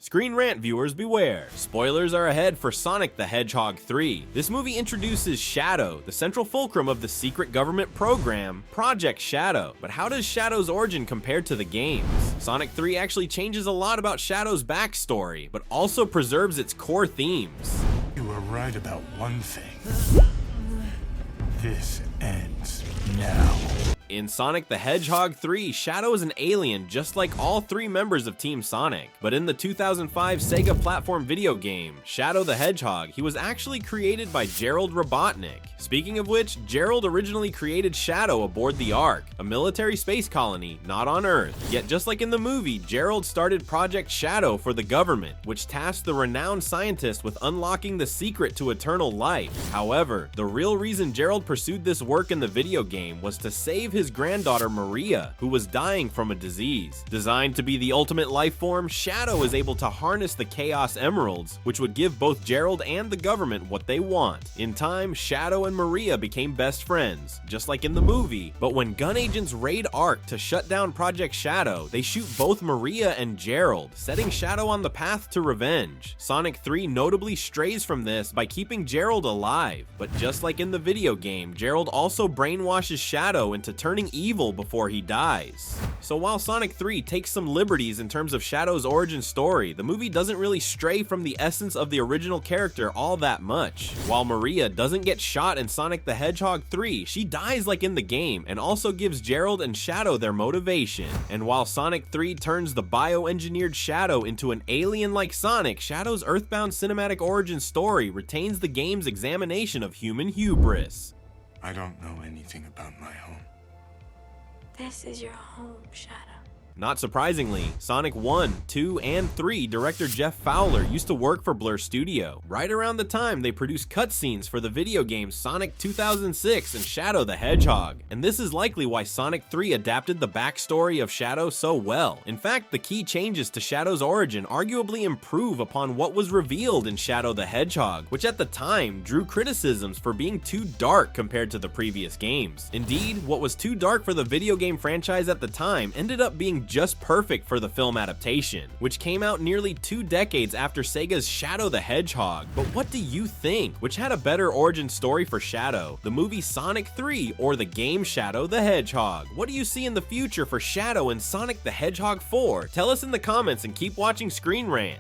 Screen Rant viewers beware. Spoilers are ahead for Sonic the Hedgehog 3. This movie introduces Shadow, the central fulcrum of the secret government program, Project Shadow. But how does Shadow's origin compare to the games? Sonic 3 actually changes a lot about Shadow's backstory, but also preserves its core themes. You were right about one thing. This ends now. In Sonic the Hedgehog 3, Shadow is an alien just like all three members of Team Sonic. But in the 2005 Sega platform video game, Shadow the Hedgehog, he was actually created by Gerald Robotnik. Speaking of which, Gerald originally created Shadow aboard the Ark, a military space colony not on Earth. Yet just like in the movie, Gerald started Project Shadow for the government, which tasked the renowned scientist with unlocking the secret to eternal life. However, the real reason Gerald pursued this work in the video game was to save his granddaughter Maria, who was dying from a disease. Designed to be the ultimate life form, Shadow is able to harness the Chaos Emeralds, which would give both Gerald and the government what they want. In time, Shadow and Maria became best friends, just like in the movie, but when gun agents raid Ark to shut down Project Shadow, they shoot both Maria and Gerald, setting Shadow on the path to revenge. Sonic 3 notably strays from this by keeping Gerald alive, but just like in the video game, Gerald also brainwashes Shadow into turning evil before he dies. So while Sonic 3 takes some liberties in terms of Shadow's origin story, the movie doesn't really stray from the essence of the original character all that much. While Maria doesn't get shot in Sonic the Hedgehog 3, she dies like in the game and also gives Gerald and Shadow their motivation. And while Sonic 3 turns the bioengineered Shadow into an alien like Sonic, Shadow's Earthbound cinematic origin story retains the game's examination of human hubris. I don't know anything about my home. This is your home, Shadow. Not surprisingly, Sonic 1, 2, and 3 director Jeff Fowler used to work for Blur Studio, right around the time they produced cutscenes for the video games Sonic 2006 and Shadow the Hedgehog. And this is likely why Sonic 3 adapted the backstory of Shadow so well. In fact, the key changes to Shadow's origin arguably improve upon what was revealed in Shadow the Hedgehog, which at the time drew criticisms for being too dark compared to the previous games. Indeed, what was too dark for the video game franchise at the time ended up being just perfect for the film adaptation, which came out nearly 2 decades after Sega's Shadow the Hedgehog. But what do you think? Which had a better origin story for Shadow, the movie Sonic 3 or the game Shadow the Hedgehog? What do you see in the future for Shadow and Sonic the Hedgehog 4? Tell us in the comments and keep watching Screen Rant.